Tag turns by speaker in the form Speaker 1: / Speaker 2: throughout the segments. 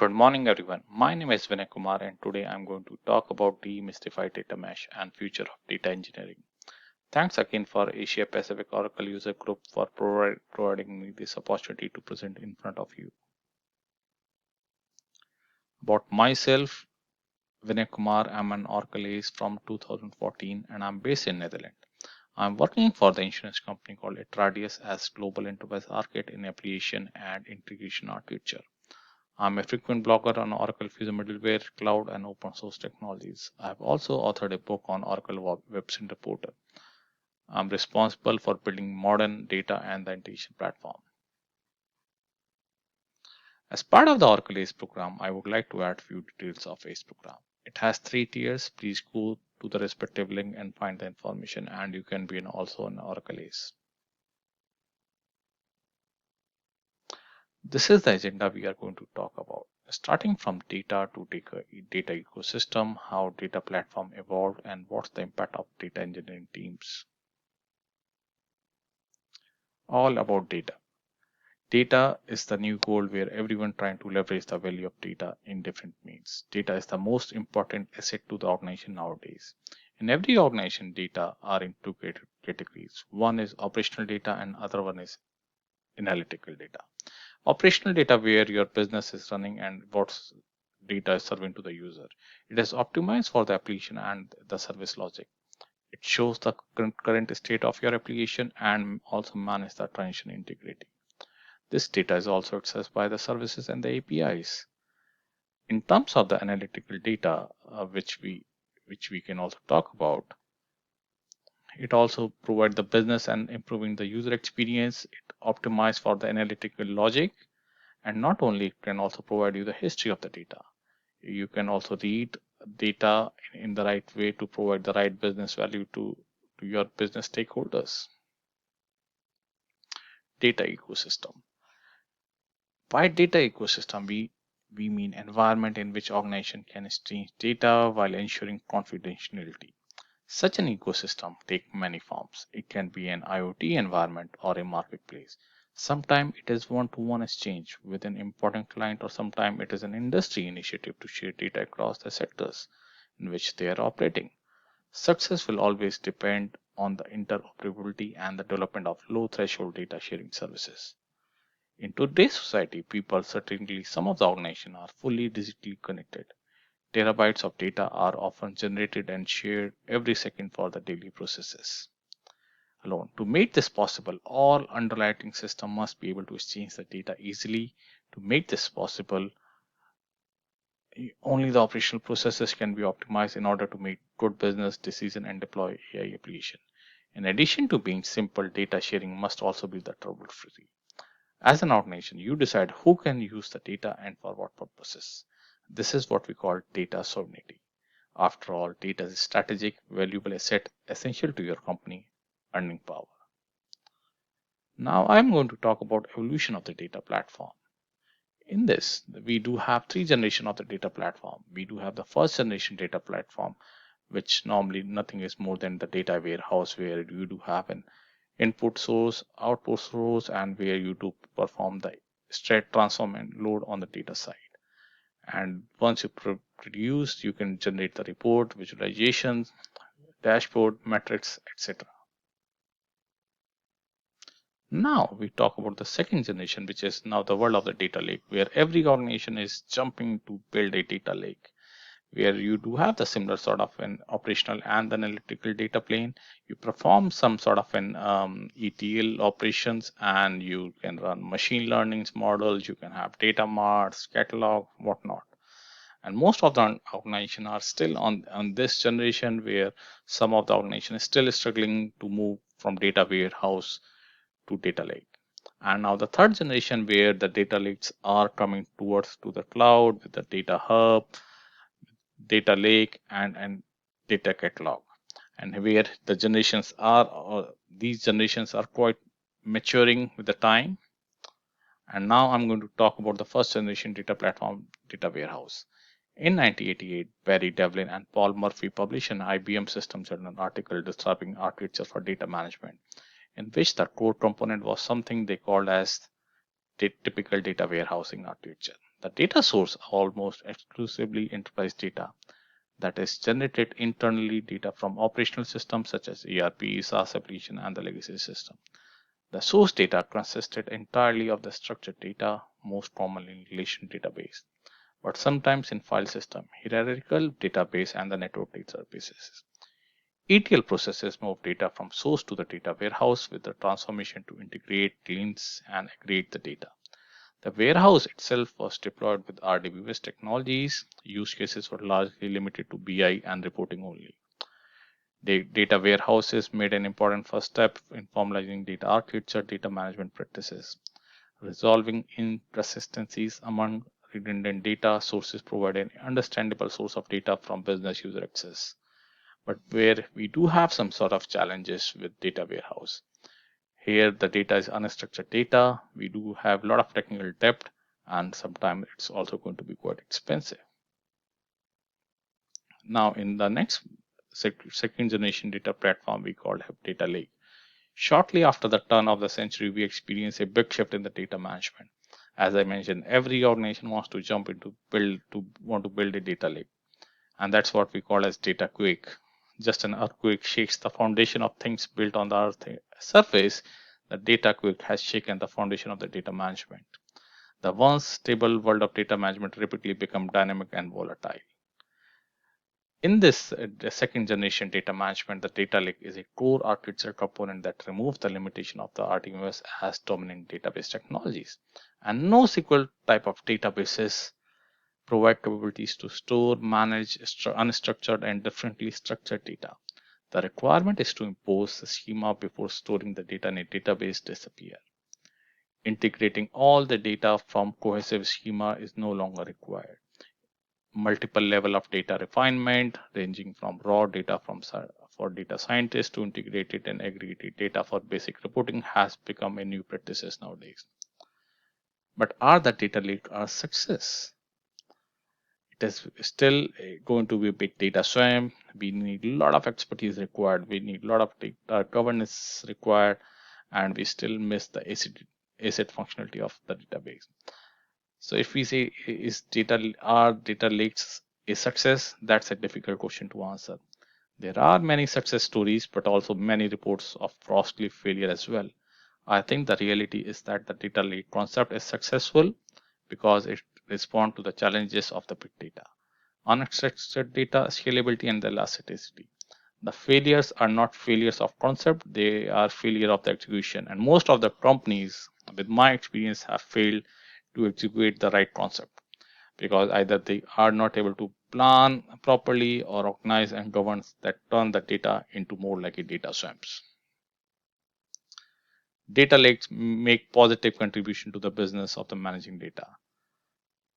Speaker 1: Good morning, everyone. My name is Vinay Kumar, and today I'm going to talk about Demystify Data Mesh and future of data engineering. Thanks again for Asia Pacific Oracle User Group for providing me this opportunity to present in front of you. About myself, Vinay Kumar, I'm an Oracle ace from 2014, and I'm based in Netherlands. I'm working for the insurance company called Etradius as Global Enterprise Architect in Application and Integration Architecture. I'm a frequent blogger on Oracle Fusion Middleware, cloud, and open source technologies. I've also authored a book on Oracle Web Center Portal. I'm responsible for building modern data and the integration platform. As part of the Oracle ACE program, I would like to add few details of ACE program. It has 3 tiers. Please go to the respective link and find the information, and you can be also an Oracle ACE. This is the agenda we are going to talk about. Starting from data to data ecosystem, how data platform evolved, and what's the impact of data engineering teams. All about data. Data is the new gold where everyone trying to leverage the value of data in different means. Data is the most important asset to the organization nowadays. In every organization, data are in two categories. One is operational data and other one is analytical data. Operational data where your business is running and what data is serving to the user. It is optimized for the application and the service logic. It shows the current state of your application and also manage the transition integrity. This data is also accessed by the services and the APIs. In terms of the analytical data, which we can also talk about, it also provides the business and improving the user experience. It optimized for the analytical logic, and not only it can also provide you the history of the data. You can also read data in the right way to provide the right business value to your business stakeholders. Data ecosystem. By data ecosystem, we mean environment in which organization can exchange data while ensuring confidentiality. Such an ecosystem takes many forms. It can be an IoT environment or a marketplace. Sometimes it is one-to-one exchange with an important client, or sometimes it is an industry initiative to share data across the sectors in which they are operating. Success will always depend on the interoperability and the development of low-threshold data sharing services. In today's society, people, certainly some of the organizations, are fully digitally connected. Terabytes of data are often generated and shared every second for the daily processes. Alone. To make this possible, all underlying systems must be able to exchange the data easily. To make this possible, only the operational processes can be optimized in order to make good business decision and deploy AI application. In addition to being simple, data sharing must also be the trouble-free. As an organization, you decide who can use the data and for what purposes. This is what we call data sovereignty. After all, data is a strategic, valuable asset essential to your company earning power. Now I'm going to talk about evolution of the data platform. In this, we do have 3 generations of the data platform. We do have the first generation data platform, which normally nothing is more than the data warehouse where you do have an input source, output source, and where you do perform the straight transform and load on the data side. And once you produce, you can generate the report, visualization, dashboard, metrics, etc. Now we talk about the second generation, which is now the world of the data lake, where every organization is jumping to build a data lake, where you do have the similar sort of an operational and analytical data plane. You perform some sort of an ETL operations, and you can run machine learning models. You can have data marts, catalog, whatnot. And most of the organizations are still on this generation, where some of the organization is still struggling to move from data warehouse to data lake. And now the third generation, where the data lakes are coming towards to the cloud with the data hub, data lake, and data catalog, and where the generations are, these generations are quite maturing with the time. And now I'm going to talk about the first generation data platform, data warehouse. In 1988, Barry Devlin and Paul Murphy published an IBM System Journal article describing architecture for data management, in which the core component was something they called as the typical data warehousing architecture. The data source are almost exclusively enterprise data that is generated internally, data from operational systems such as ERP, SaaS application, and the legacy system. The source data consisted entirely of the structured data, most commonly in relation database, but sometimes in file system, hierarchical database, and the network databases. ETL processes move data from source to the data warehouse with the transformation to integrate, cleanse, and aggregate the data. The warehouse itself was deployed with RDBMS technologies. Use cases were largely limited to BI and reporting only. The data warehouses made an important first step in formalizing data architecture, data management practices. Resolving inconsistencies among redundant data sources provide an understandable source of data from business user access. But where we do have some sort of challenges with data warehouse. Here the data is unstructured data. We do have a lot of technical debt, and sometimes it's also going to be quite expensive. Now in the next second generation data platform, we call it data lake. Shortly after the turn of the century, we experienced a big shift in the data management. As I mentioned, every organization wants to jump into want to build a data lake, and that's what we call as data quake. Just an earthquake shakes the foundation of things built on the earth surface. The data quake has shaken the foundation of the data management. The once stable world of data management rapidly become dynamic and volatile. In this second generation data management, the data lake is a core architecture component that removes the limitation of the RDBMS as dominant database technologies. And NoSQL type of databases provide capabilities to store, manage unstructured and differently structured data. The requirement is to impose the schema before storing the data in a database disappear. Integrating all the data from cohesive schema is no longer required. Multiple level of data refinement, ranging from raw data for data scientists to integrated and aggregated data for basic reporting, has become a new practice nowadays. But are the data lake a success? It is still going to be a big data swamp. We need a lot of expertise required. We need a lot of data governance required, and we still miss the asset functionality of the database. So if we say are data lakes a success, that's a difficult question to answer. There are many success stories, but also many reports of costly failure as well. I think the reality is that the data lake concept is successful because it responds to the challenges of the big data, unstructured data, scalability, and the elasticity. The failures are not failures of concept, they are failure of the execution. And most of the companies, with my experience, have failed to execute the right concept because either they are not able to plan properly or organize and govern that turn the data into more like a data swamps. Data lakes make positive contribution to the business of the managing data.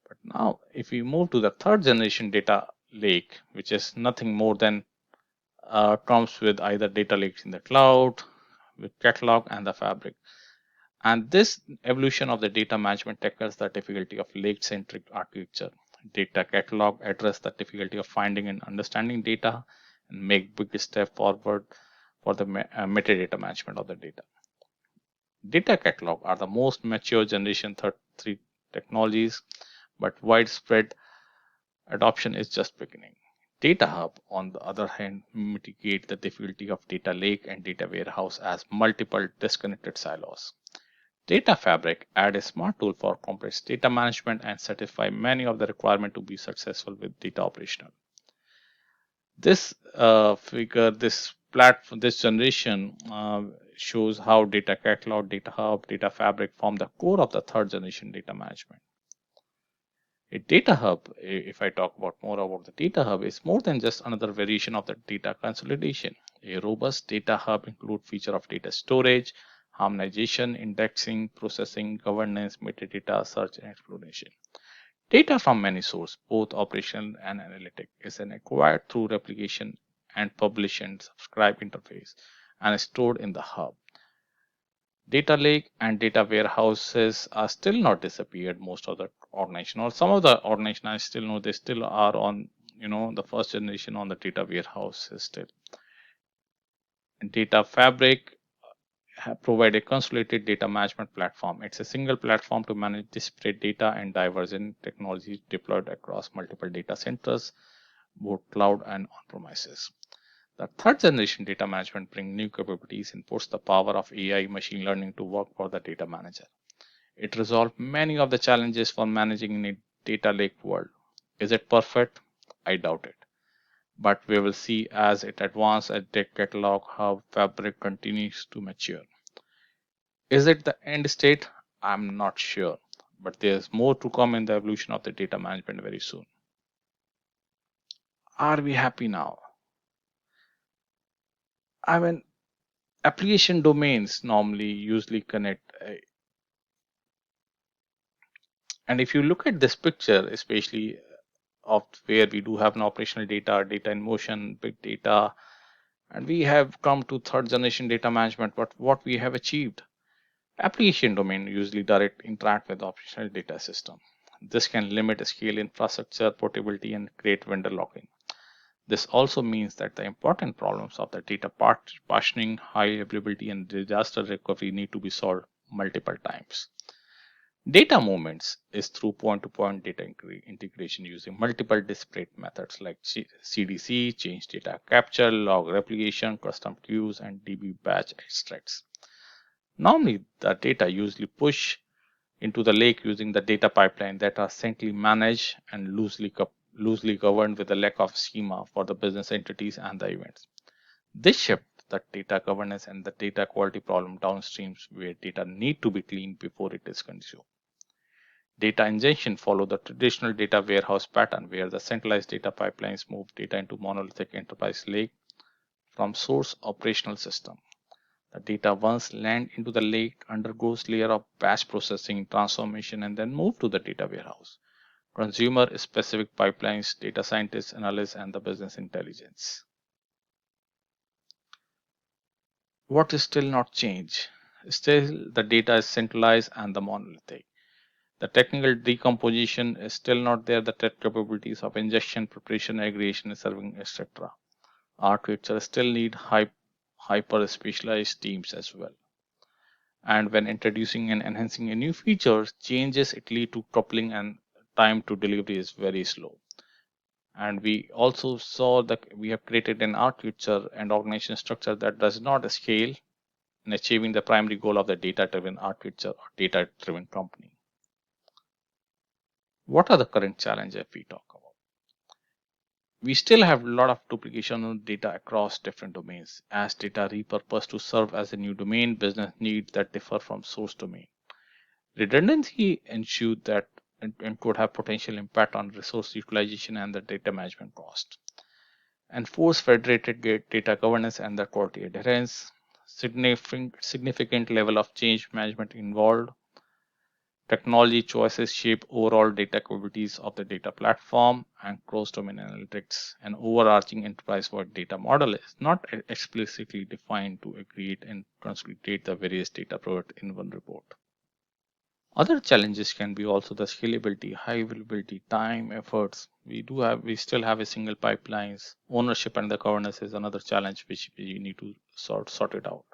Speaker 1: But now if we move to the third generation data lake, which is nothing more than comes with either data lakes in the cloud, with catalog and the fabric. And this evolution of the data management tackles the difficulty of lake-centric architecture. Data catalog address the difficulty of finding and understanding data and make big step forward for the metadata management of the data. Data catalog are the most mature generation 3 technologies, but widespread adoption is just beginning. Data Hub, on the other hand, mitigate the difficulty of data lake and data warehouse as multiple disconnected silos. Data Fabric add a smart tool for complex data management and satisfy many of the requirements to be successful with data operational. This this platform, this generation shows how Data Catalog, Data Hub, Data Fabric form the core of the third generation data management. A data hub, if I talk about more about the data hub, is more than just another variation of the data consolidation. A robust data hub includes feature of data storage, harmonization, indexing, processing, governance, metadata, search, and exploration. Data from many sources, both operational and analytic, is then acquired through replication and publish and subscribe interface and stored in the hub. Data lake and data warehouses are still not disappeared. Most of the organization or some of the organization I still know they still are on the first generation on the data warehouse still. And data fabric provide a consolidated data management platform. It's a single platform to manage disparate data and divergent technologies deployed across multiple data centers, both cloud and on premises. The third generation data management brings new capabilities and puts the power of AI machine learning to work for the data manager. It resolves many of the challenges for managing in a data lake world. Is it perfect? I doubt it. But we will see as it advances at Tech Catalog how Fabric continues to mature. Is it the end state? I'm not sure. But there's more to come in the evolution of the data management very soon. Are we happy now? I mean, application domains normally usually connect. And if you look at this picture, especially of where we do have an operational data, data in motion, big data, and we have come to third generation data management, but what we have achieved. Application domain usually direct interact with the operational data system. This can limit scale infrastructure, portability, and create vendor locking. This also means that the important problems of the data partitioning, high availability, and disaster recovery need to be solved multiple times. Data movements is through point-to-point data integration using multiple disparate methods like CDC, change data capture, log replication, custom queues, and DB batch extracts. Normally, the data usually push into the lake using the data pipeline that are centrally managed and loosely governed with a lack of schema for the business entities and the events. This shift the data governance and the data quality problem downstreams where data need to be cleaned before it is consumed. Data ingestion follow the traditional data warehouse pattern where the centralized data pipelines move data into monolithic enterprise lake from source operational system. The data once land into the lake undergoes layer of batch processing, transformation, and then move to the data warehouse. Consumer specific pipelines, data scientists, analysts, and the business intelligence. What is still not changed? Still, the data is centralized and the monolithic. The technical decomposition is still not there. The tech capabilities of ingestion, preparation, aggregation, serving, etc. Architecture still need hyper specialized teams as well. And when introducing and enhancing a new feature, changes it lead to coupling and time to delivery is very slow. And we also saw that we have created an architecture and organization structure that does not scale in achieving the primary goal of the data-driven architecture or data-driven company. What are the current challenges we talk about? We still have a lot of duplication of data across different domains. As data repurposed to serve as a new domain, business needs that differ from source domain. Redundancy ensured that and could have potential impact on resource utilization and the data management cost. Enforce federated data governance and the quality adherence. Significant level of change management involved. Technology choices shape overall data capabilities of the data platform and cross-domain analytics. An overarching enterprise-wide data model is not explicitly defined to create and consolidate the various data products in one report. Other challenges can be also the scalability, high availability, time, efforts. We still have a single pipelines. Ownership and the governance is another challenge which we need to sort it out.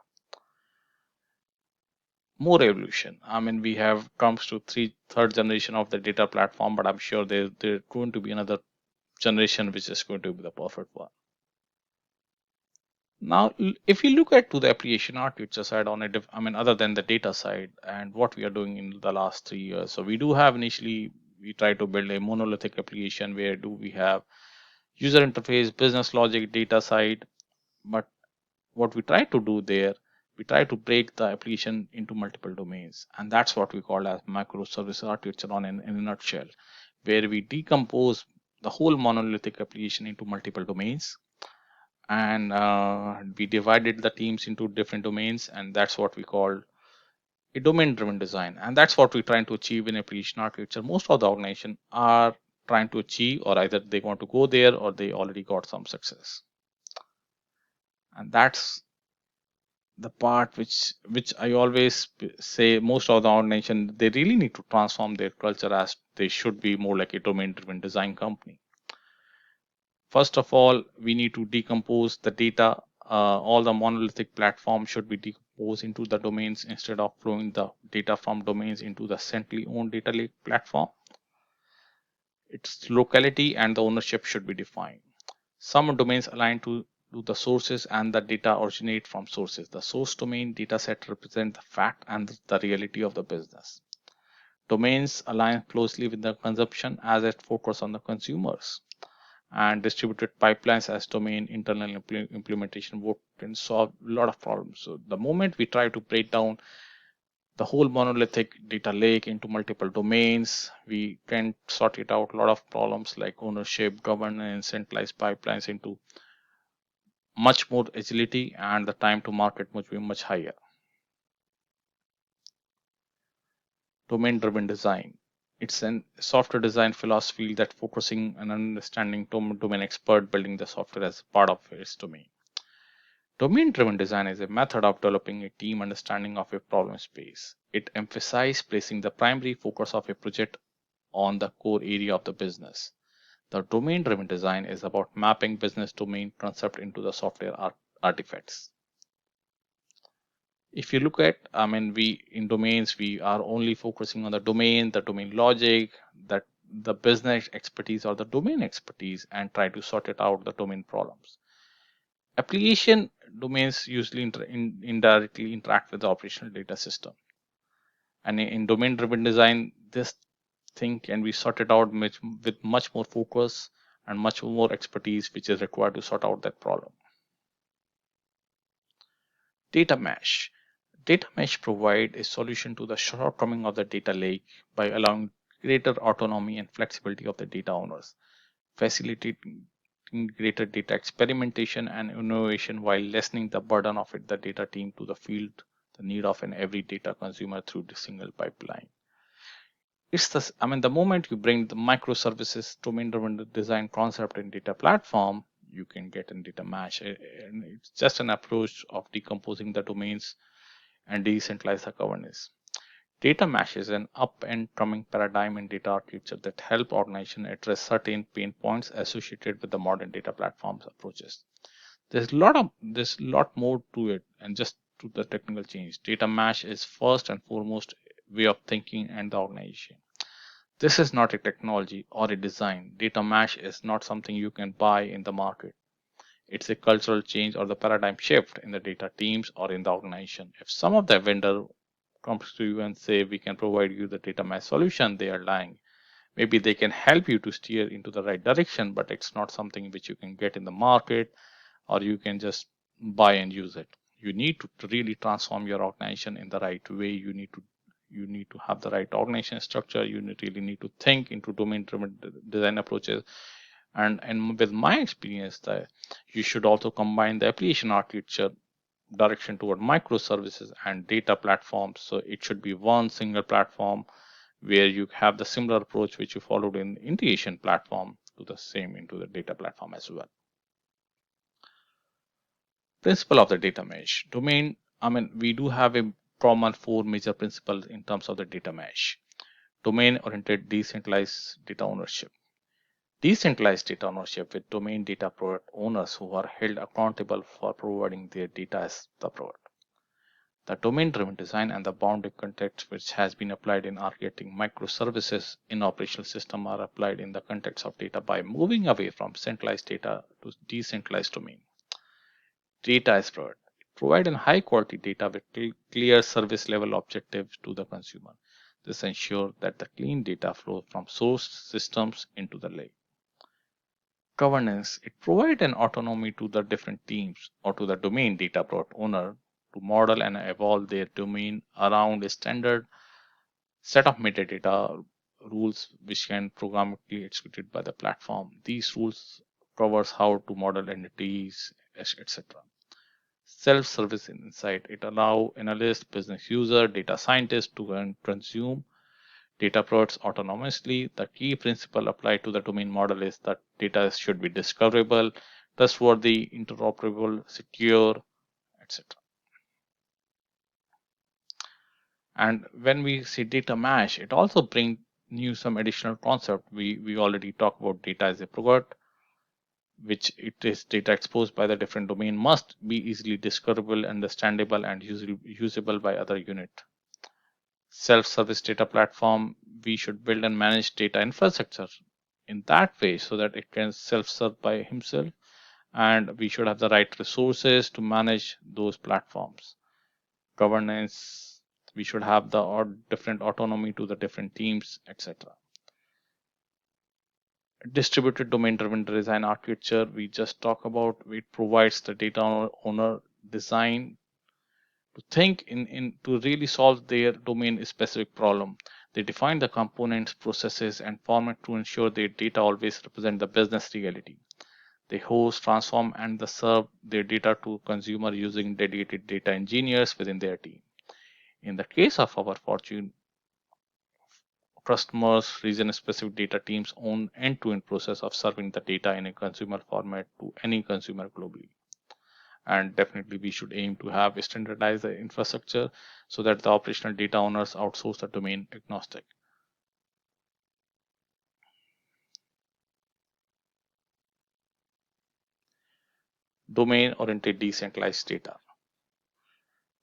Speaker 1: More evolution. I mean, we have comes to third generation of the data platform, but I'm sure there's going to be another generation which is going to be the perfect one. Now, if you look at to the application architecture side on it, I mean, other than the data side and what we are doing in the last 3 years, so we do have initially we try to build a monolithic application where do we have user interface, business logic, data side, but what we try to do there, we try to break the application into multiple domains, and that's what we call as microservice architecture in a nutshell, where we decompose the whole monolithic application into multiple domains, and we divided the teams into different domains, and that's what we call a domain driven design, and that's what we're trying to achieve in application architecture. Most of the organization are trying to achieve, or either they want to go there or they already got some success. And that's the part which I always say most of the organization, they really need to transform their culture as they should be more like a domain driven design company. First of all, we need to decompose the data. All the monolithic platforms should be decompose into the domains instead of flowing the data from domains into the centrally owned data lake platform. Its locality and the ownership should be defined. Some domains align to the sources and the data originate from sources. The source domain dataset represent the fact and the reality of the business. Domains align closely with the consumption as it focus on the consumers, and distributed pipelines as domain internal implementation work can solve a lot of problems. So the moment we try to break down the whole monolithic data lake into multiple domains, we can sort it out a lot of problems like ownership, governance, centralized pipelines into much more agility, and the time to market must be much higher. Domain driven design. It's a software design philosophy that focusing on understanding domain expert building the software as part of its domain. Domain driven design is a method of developing a team understanding of a problem space. It emphasizes placing the primary focus of a project on the core area of the business. The domain driven design is about mapping business domain concept into the software artifacts. If you look at, we in domains, we are only focusing on the domain logic, that the business expertise or the domain expertise, and try to sort it out the domain problems. Application domains usually indirectly interact with the operational data system. And in domain driven design, this thing can be sorted out with much more focus and much more expertise, which is required to sort out that problem. Data mesh. Data mesh provide a solution to the shortcoming of the data lake by allowing greater autonomy and flexibility of the data owners, facilitating greater data experimentation and innovation while lessening the burden of the data team to the field, the need of an every data consumer through the single pipeline. It's the moment you bring the microservices domain-driven design concept in data platform, you can get in data mesh. And it's just an approach of decomposing the domains and decentralize the governance. Data mesh is an up and coming paradigm in data architecture that help organizations address certain pain points associated with the modern data platforms approaches. There's a lot more to it and just to the technical change. Data mesh is first and foremost way of thinking and the organization. This is not a technology or a design. Data mesh is not something you can buy in the market. It's a cultural change or the paradigm shift in the data teams or in the organization. If some of the vendor comes to you and say we can provide you the data mesh solution, they are lying. Maybe they can help you to steer into the right direction, but it's not something which you can get in the market or you can just buy and use it. You need to really transform your organization in the right way. You need to have the right organization structure. You really need to think into domain driven design approaches. And with my experience, that you should also combine the application architecture direction toward microservices and data platforms. So it should be one single platform where you have the similar approach which you followed in integration platform to the same into the data platform as well. Principle of the data mesh domain. We do have a common four major principles in terms of the data mesh. Domain oriented decentralized data ownership. Decentralized data ownership with domain data product owners who are held accountable for providing their data as the product. The domain-driven design and the boundary context which has been applied in architecting microservices in operational system are applied in the context of data by moving away from centralized data to decentralized domain. Data as product. Provide a high quality data with clear service level objectives to the consumer. This ensures that the clean data flows from source systems into the lake. Governance. It provides an autonomy to the different teams or to the domain data product owner to model and evolve their domain around a standard set of metadata rules which can programmatically executed by the platform. These rules covers how to model entities, etc. Self-service insight. It allows analysts, business user, data scientists to consume data products autonomously. The key principle applied to the domain model is that data should be discoverable, trustworthy, interoperable, secure, etc. And when we see data mesh, it also brings new some additional concept. We already talked about data as a product. which it is data exposed by the different domain, must be easily discoverable, understandable, and usable by other unit. Self-service data platform, we should build and manage data infrastructure in that way so that it can self-serve by himself, and we should have the right resources to manage those platforms. Governance, we should have the different autonomy to the different teams, etc. Distributed domain driven design architecture, we just talk about, it provides the data owner design to think in to really solve their domain specific problem. They define the components, processes, and format to ensure their data always represent the business reality. They host, transform, and serve their data to consumer using dedicated data engineers within their team. In the case of our Fortune customers, region-specific data teams own end-to-end process of serving the data in a consumer format to any consumer globally. And definitely we should aim to have standardized infrastructure so that the operational data owners outsource the domain agnostic. Domain-oriented decentralized data.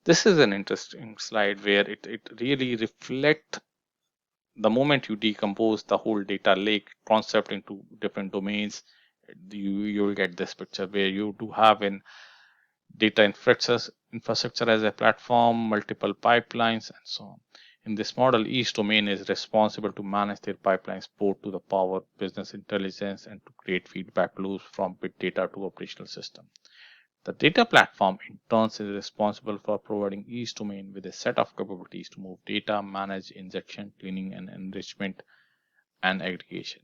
Speaker 1: This is an interesting slide where it really reflects the moment you decompose the whole data lake concept into different domains. You'll get this picture where you do have an data infrastructure as a platform, multiple pipelines, and so on. In this model, each domain is responsible to manage their pipelines, both to the power business intelligence and to create feedback loops from big data to operational system. The data platform in turn is responsible for providing each domain with a set of capabilities to move data, manage injection, cleaning, and enrichment and aggregation.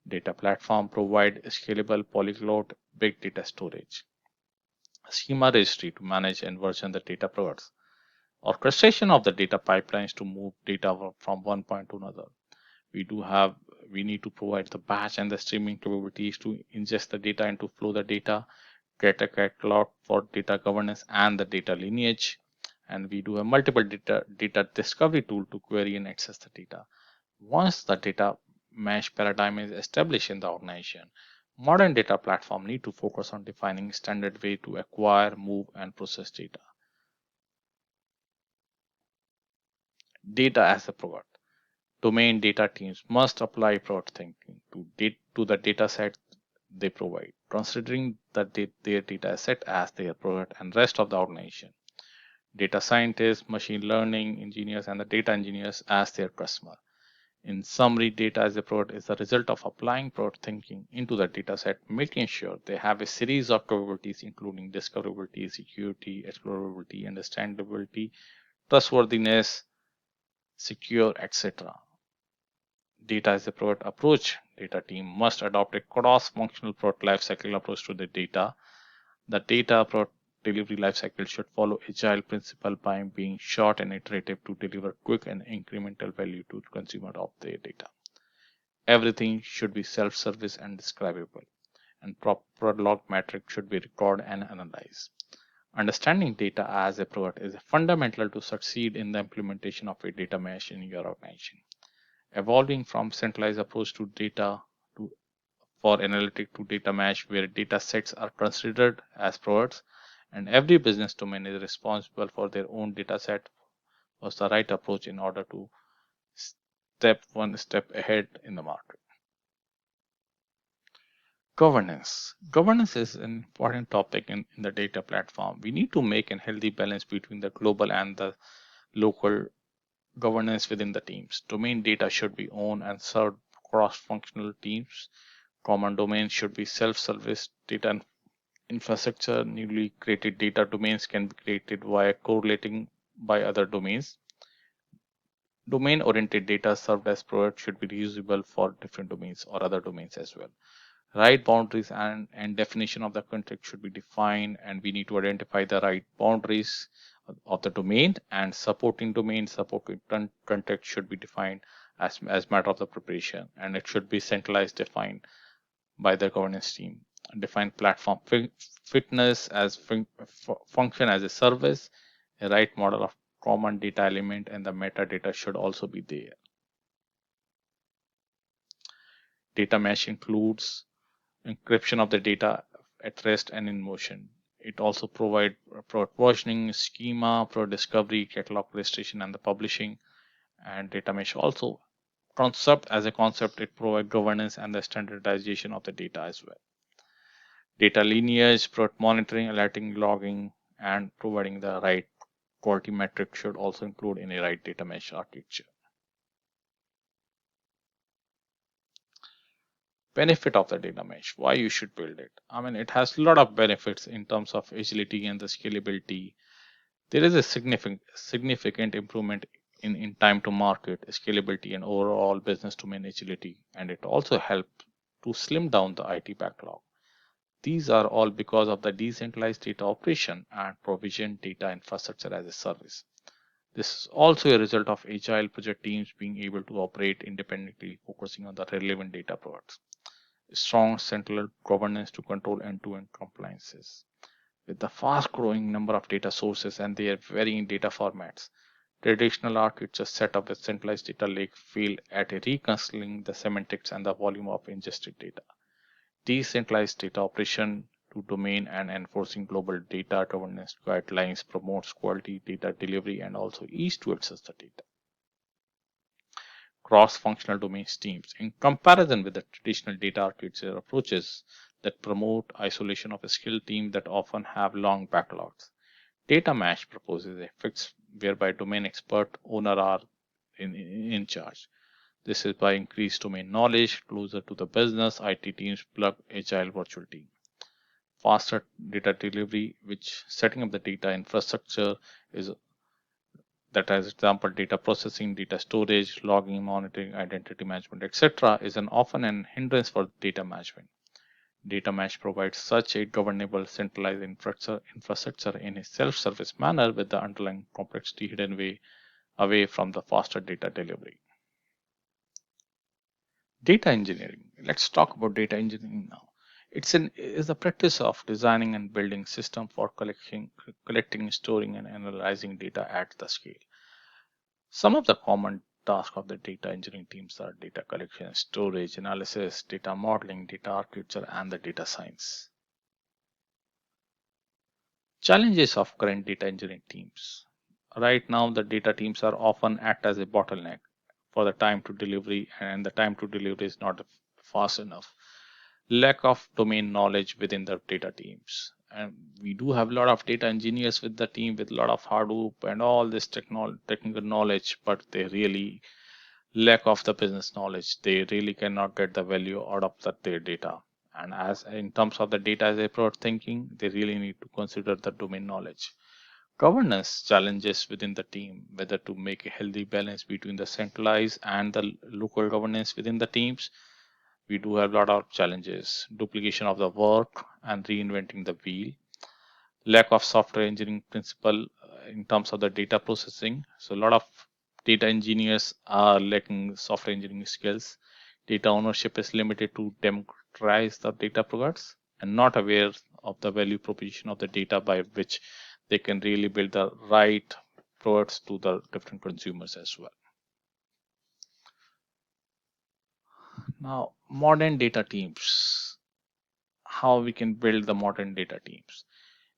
Speaker 1: Data platform provide scalable polyglot big data storage, schema registry to manage and version the data products, orchestration of the data pipelines to move data from one point to another. We need to provide the batch and the streaming capabilities to ingest the data and to flow the data, get a catalog for data governance and the data lineage. And we do a multiple data discovery tool to query and access the data. Once the data mesh paradigm is established in the organization, modern data platform need to focus on defining standard way to acquire, move, and process data. Data as a product. Domain data teams must apply product thinking to the data set they provide, considering their data set as their product and rest of the organization. Data scientists, machine learning engineers, and the data engineers as their customer. In summary, data as a product is the result of applying product thinking into the data set, making sure they have a series of capabilities including discoverability, security, explorability, understandability, trustworthiness, secure, etc. Data as a product approach. Data team must adopt a cross-functional product lifecycle approach to the data. The data product delivery lifecycle should follow agile principle by being short and iterative to deliver quick and incremental value to the consumer of their data. Everything should be self-service and describable, and proper log metric should be recorded and analyzed. Understanding data as a product is fundamental to succeed in the implementation of a data mesh in your organization. Evolving from centralized approach to data to for analytic to data mesh where data sets are considered as products and every business domain is responsible for their own data set was the right approach in order to one step ahead in the market. Governance. Governance is an important topic in the data platform. We need to make a healthy balance between the global and the local governance within the teams. Domain data should be owned and served cross-functional teams. Common domains should be self-service data infrastructure. Newly created data domains can be created via correlating by other domains. Domain-oriented data served as product should be reusable for different domains or other domains as well. Right boundaries and definition of the contract should be defined, and we need to identify the right boundaries of the domain, and supporting contract should be defined as matter of the preparation, and it should be centralized defined by the governance team. Define platform fitness as function as a service, a right model of common data element, and the metadata should also be there. Data mesh includes encryption of the data at rest and in motion. It also provides versioning, schema, discovery, catalog registration, and the publishing. And data mesh also concept, it provides governance and the standardization of the data as well. Data lineage, monitoring, alerting, logging, and providing the right quality metric should also include in a right data mesh architecture. Benefit of the data mesh, why you should build it. I mean, it has a lot of benefits in terms of agility and the scalability. There is a significant improvement in time to market, scalability, and overall business domain agility. And it also helps to slim down the IT backlog. These are all because of the decentralized data operation and provision data infrastructure as a service. This is also a result of agile project teams being able to operate independently, focusing on the relevant data products. Strong central governance to control end-to-end compliances. With the fast-growing number of data sources and their varying data formats, traditional architectures set up with centralized data lake fail at reconciling the semantics and the volume of ingested data. Decentralized data operation to domain and enforcing global data governance guidelines promotes quality data delivery and also ease to access the data. Cross-functional domains teams. In comparison with the traditional data architecture approaches that promote isolation of a skilled team that often have long backlogs, Data Mesh proposes a fix whereby domain expert owner are in charge. This is by increased domain knowledge, closer to the business, IT teams plug agile virtual team. Faster data delivery, which setting up the data infrastructure is that as example data processing, data storage, logging, monitoring, identity management, etc. is an often an hindrance for data management. Data Mesh provides such a governable centralized infrastructure in a self-service manner with the underlying complexity hidden away from the faster data delivery. Data engineering. Let's talk about data engineering now. Is the practice of designing and building system for collecting, storing, and analyzing data at the scale. Some of the common tasks of the data engineering teams are data collection, storage, analysis, data modeling, data architecture, and the data science. Challenges of current data engineering teams. Right now, the data teams are often act as a bottleneck for the time to delivery, and the time to delivery is not fast enough. Lack of domain knowledge within the data teams. And we do have a lot of data engineers with the team with a lot of Hadoop and all this technical knowledge, but they really lack of the business knowledge. They really cannot get the value out of their data. And as in terms of the data as a product thinking, they really need to consider the domain knowledge. Governance challenges within the team, whether to make a healthy balance between the centralized and the local governance within the teams. We do have a lot of challenges: duplication of the work and reinventing the wheel, lack of software engineering principle in terms of the data processing. So a lot of data engineers are lacking software engineering skills. Data ownership is limited to democratize the data products and not aware of the value proposition of the data by which they can really build the right products to the different consumers as well. Now, modern data teams, how we can build the modern data teams.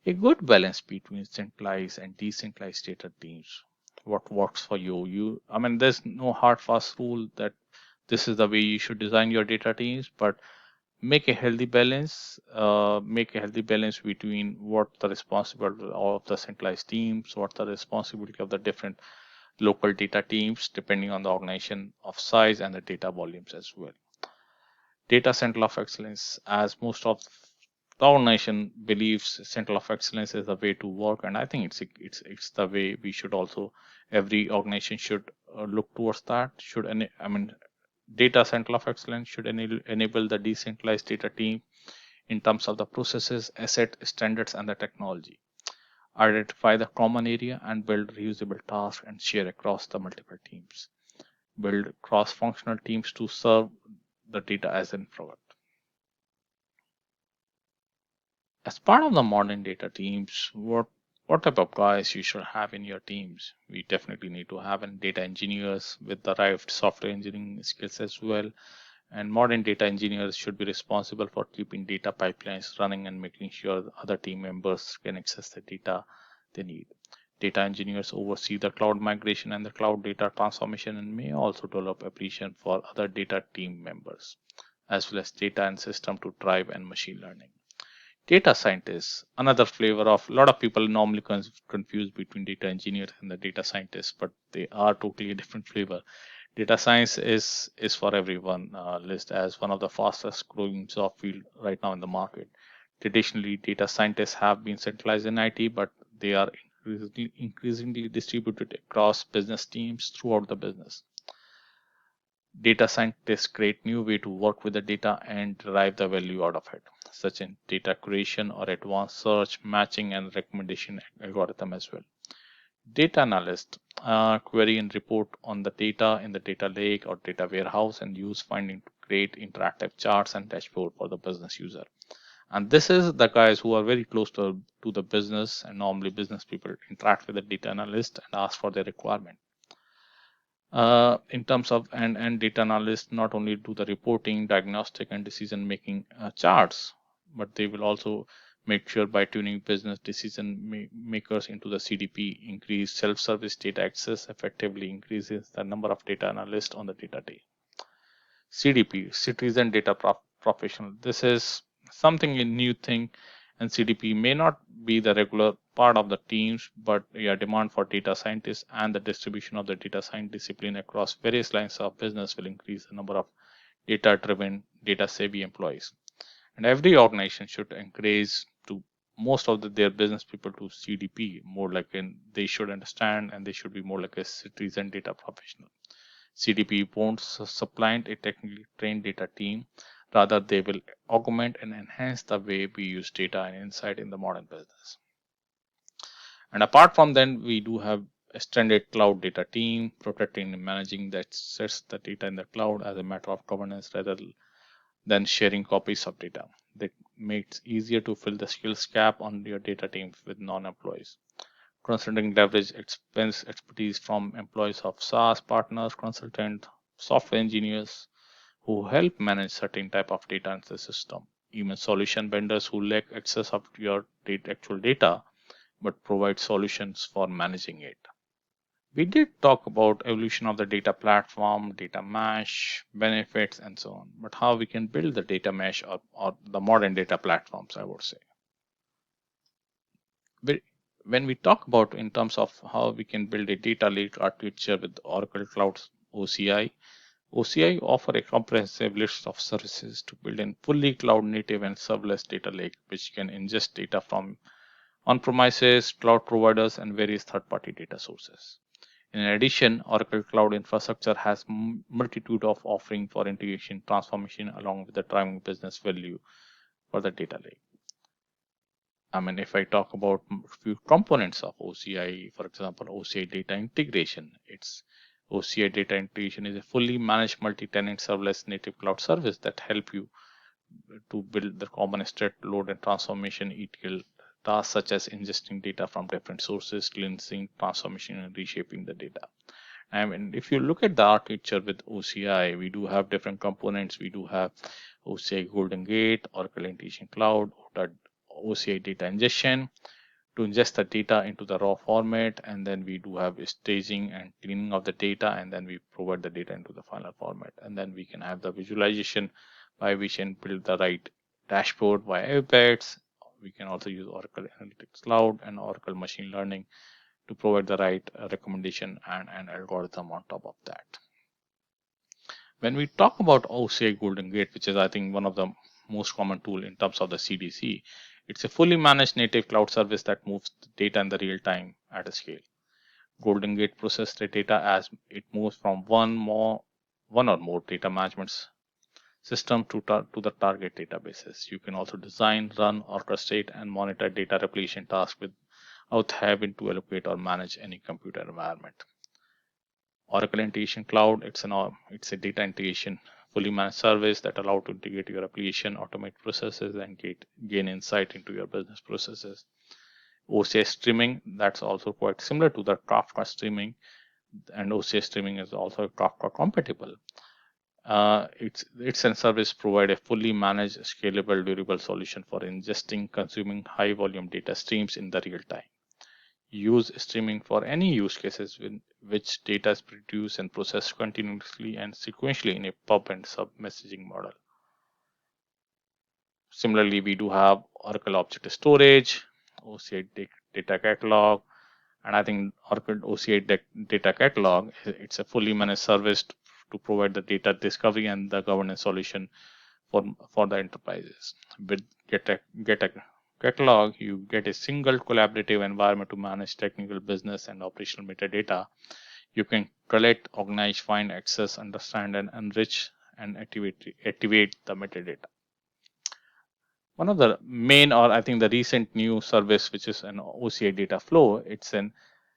Speaker 1: A good balance between centralized and decentralized data teams. What works for you? I mean, there's no hard fast rule that this is the way you should design your data teams, but make a healthy balance. Make a healthy balance between what the responsibility of the centralized teams, what the responsibility of the different local data teams, depending on the organization of size and the data volumes as well. Data center of excellence, as most of the organization believes center of excellence is the way to work, and I think it's the way we should also, every organization should look towards that. I mean, data center of excellence should enable the decentralized data team in terms of the processes, asset, standards, and the technology. Identify the common area and build reusable tasks and share across the multiple teams. Build cross-functional teams to serve the data as a product. As part of the modern data teams, what type of guys you should have in your teams? We definitely need to have data engineers with the right software engineering skills as well. And modern data engineers should be responsible for keeping data pipelines running and making sure the other team members can access the data they need. Data engineers oversee the cloud migration and the cloud data transformation and may also develop application for other data team members, as well as data and system to drive and machine learning. Data scientists, another flavor of a lot of people normally confuse between data engineers and the data scientists, but they are totally a different flavor. Data science is for everyone, list as one of the fastest growing job field right now in the market. Traditionally, data scientists have been centralized in IT, but they are increasingly distributed across business teams throughout the business. Data scientists create new way to work with the data and derive the value out of it, such as data creation or advanced search, matching, and recommendation algorithm as well. Data analyst query and report on the data in the data lake or data warehouse and use finding to create interactive charts and dashboard for the business user. And this is the guys who are very close to the business, and normally business people interact with the data analyst and ask for their requirement. In terms of and data analysts not only do the reporting, diagnostic, and decision making charts, but they will also make sure by tuning business decision makers into the CDP, increase self-service data access effectively increases the number of data analysts on the data day. CDP, citizen data professional. This is something a new thing, and CDP may not be the regular part of the teams, but yeah, demand for data scientists and the distribution of the data science discipline across various lines of business will increase the number of data-driven, data-savvy employees. And every organization should encourage to most of their business people to CDP more like they should understand, and they should be more like a citizen data professional. CDP won't supplant a technically trained data team. Rather, they will augment and enhance the way we use data and insight in the modern business. And apart from then, we do have extended cloud data team protecting and managing that sets the data in the cloud as a matter of governance rather than sharing copies of data. That makes it easier to fill the skills gap on your data teams with non-employees. Considering leverage expertise from employees of SaaS partners, consultant, software engineers who help manage certain type of data in the system. Even solution vendors who lack access of your actual data but provide solutions for managing it. We did talk about evolution of the data platform, data mesh, benefits, and so on. But how we can build the data mesh or the modern data platforms, I would say. When we talk about in terms of how we can build a data lake architecture with Oracle Cloud's OCI, OCI offer a comprehensive list of services to build a fully cloud native and serverless data lake, which can ingest data from on-premises, cloud providers, and various third-party data sources. In addition, Oracle Cloud Infrastructure has multitude of offering for integration, transformation, along with the driving business value for the data lake. I mean, if I talk about a few components of OCI, for example, OCI Data Integration, OCI Data Integration is a fully managed multi-tenant serverless native cloud service that help you to build the common state load and transformation ETL tasks such as ingesting data from different sources, cleansing, transformation, and reshaping the data. I mean, if you look at the architecture with OCI, we do have different components. We do have OCI Golden Gate, Oracle Integration Cloud, OCI data ingestion to ingest the data into the raw format, and then we do have staging and cleaning of the data, and then we provide the data into the final format, and then we can have the visualization by which can build the right dashboard via iPads. We can also use Oracle Analytics Cloud and Oracle Machine Learning to provide the right recommendation and algorithm on top of that. When we talk about OCI Golden Gate, which is I think one of the most common tool in terms of the CDC, it's a fully managed native cloud service that moves the data in the real time at a scale. Golden Gate processes the data as it moves from one or more data management system to the target databases. You can also design, run, orchestrate, and monitor data replication tasks without having to allocate or manage any computer environment. Oracle Integration Cloud, it's a data integration fully managed service that allows to integrate your application, automate processes, and gain insight into your business processes. OCI streaming, that's also quite similar to the Kafka streaming, and OCI streaming is also Kafka compatible. It's and service provide a fully managed, scalable, durable solution for ingesting, consuming high volume data streams in the real time. Use streaming for any use cases in which data is produced and processed continuously and sequentially in a pub and sub messaging model. Similarly, we do have Oracle Object Storage, OCI Data Catalog, and I think Oracle OCI Data Catalog, it's a fully managed service to provide the data discovery and the governance solution for the enterprises. With Get a Catalog, you get a single collaborative environment to manage technical, business, and operational metadata. You can collect, organize, find, access, understand, and enrich and activate the metadata. One of the main, or I think the recent new service, which is an OCI data flow, it's an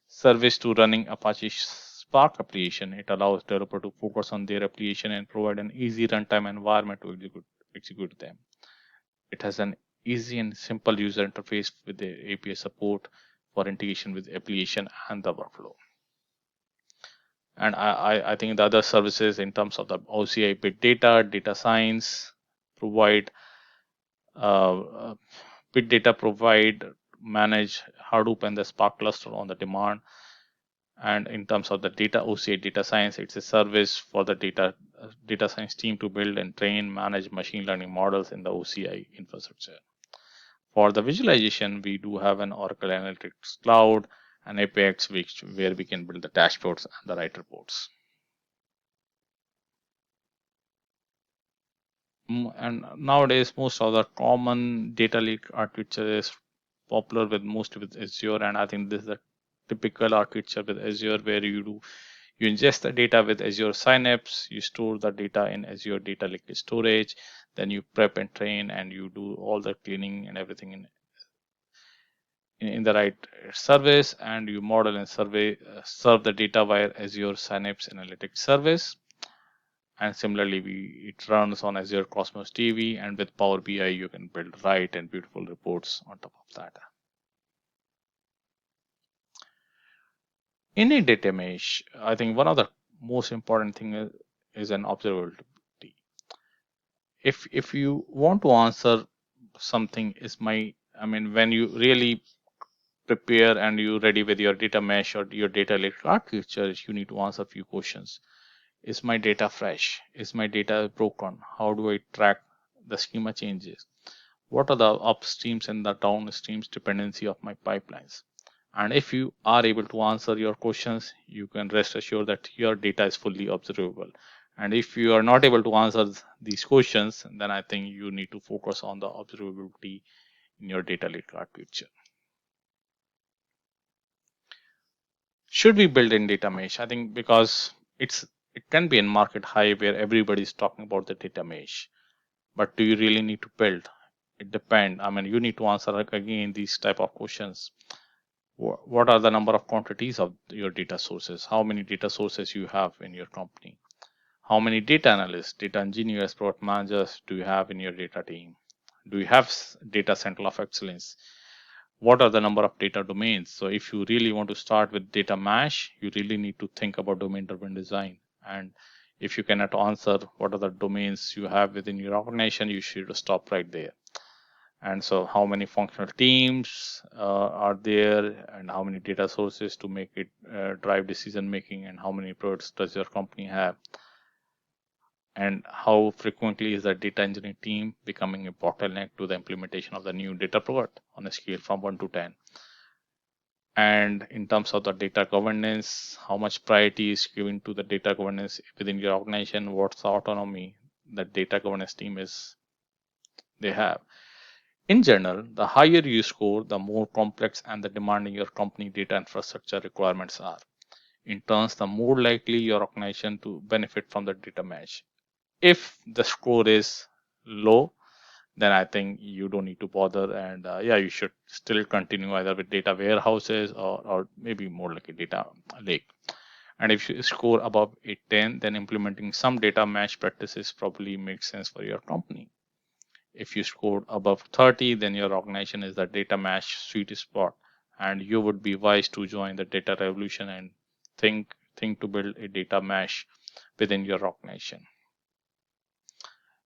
Speaker 1: service to running Apache Spark application. It allows developer to focus on their application and provide an easy runtime environment to execute them. It has an easy and simple user interface with the API support for integration with application and the workflow. And I think the other services in terms of the OCI big data science provide big data provide manage Hadoop and the Spark cluster on the demand. And in terms of the data OCI data science, it's a service for the data science team to build and train, manage machine learning models in the OCI infrastructure. For the visualization, we do have an Oracle Analytics Cloud and Apex, where we can build the dashboards and the write reports. And nowadays, most of the common data lake architecture is popular with Azure, and I think this is a typical architecture with Azure where you ingest the data with Azure Synapse, you store the data in Azure Data Lake storage, then you prep and train, and you do all the cleaning and everything in the right service, and you model and serve the data via Azure Synapse Analytics service. And similarly, it runs on Azure Cosmos DB, and with Power BI, you can build write and beautiful reports on top of that. In a data mesh, I think one of the most important thing is an observability. If you want to answer something, when you really prepare and you ready with your data mesh or your data lake architecture, you need to answer a few questions. Is my data fresh? Is my data broken? How do I track the schema changes? What are the upstreams and the downstreams dependency of my pipelines? And if you are able to answer your questions, you can rest assured that your data is fully observable. And if you are not able to answer these questions, then I think you need to focus on the observability in your data lake architecture. Should we build in data mesh? I think because it can be in market high where everybody is talking about the data mesh, but do you really need to build? It depends. You need to answer again these type of questions. What are the number of quantities of your data sources? How many data sources you have in your company? How many data analysts, data engineers, product managers do you have in your data team? Do you have data center of excellence? What are the number of data domains? So if you really want to start with data mesh, you really need to think about domain-driven design. And if you cannot answer what are the domains you have within your organization, you should stop right there. And so how many functional teams are there, and how many data sources to make it drive decision making, and how many products does your company have, and how frequently is the data engineering team becoming a bottleneck to the implementation of the new data product on a scale from 1 to 10. And in terms of the data governance, how much priority is given to the data governance within your organization? What's the autonomy that data governance team they have? In general, the higher you score, the more complex and the demanding your company data infrastructure requirements are. In turn, the more likely your organization to benefit from the data mesh. If the score is low, then I think you don't need to bother, and you should still continue either with data warehouses or maybe more like a data lake. And if you score above a 10, then implementing some data mesh practices probably makes sense for your company. If you scored above 30, then your organization is the data mesh sweet spot, and you would be wise to join the data revolution and think to build a data mesh within your organization.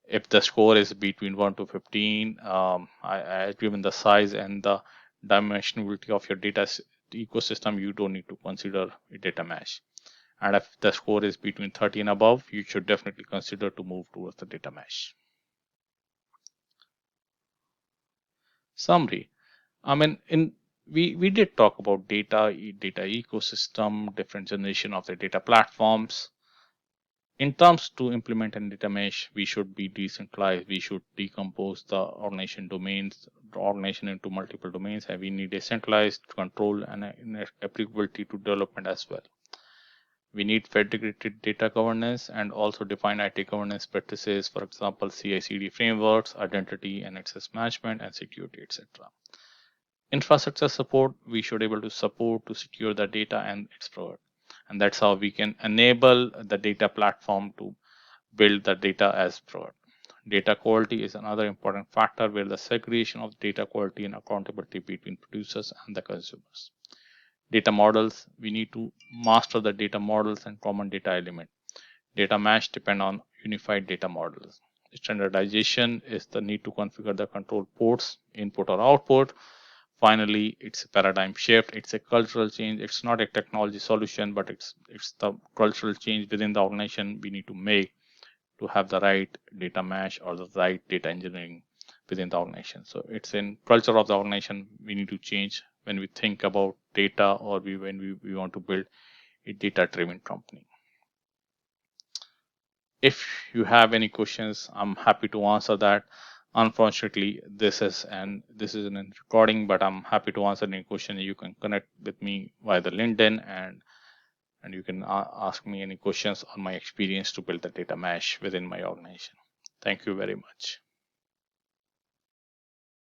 Speaker 1: If the score is between 1 to 15, given the size and the dimensionality of your data ecosystem, you don't need to consider a data mesh. And if the score is between 30 and above, you should definitely consider to move towards the data mesh. Summary. I mean, we did talk about data ecosystem, different generation of the data platforms. In terms to implement a data mesh, we should be decentralized. We should decompose the organization into multiple domains, and we need a centralized control and an applicability to development as well. We need federated data governance and also define IT governance practices, for example, CI/CD frameworks, identity and access management, and security, etc. Infrastructure support, we should able to support to secure the data and its provided. And that's how we can enable the data platform to build the data as provided. Data quality is another important factor where the segregation of data quality and accountability between producers and the consumers. Data models, we need to master the data models and common data element. Data mesh depend on unified data models. Standardization is the need to configure the control ports, input or output. Finally, it's a paradigm shift. It's a cultural change. It's not a technology solution, but it's the cultural change within the organization we need to make to have the right data mesh or the right data engineering within the organization. So it's in culture of the organization we need to change when we think about data, or when we want to build a data driven company. If you have any questions, I'm happy to answer that. Unfortunately, this is an recording, but I'm happy to answer any question. You can connect with me via the LinkedIn, and you can ask me any questions on my experience to build the data mesh within my organization. Thank you very much.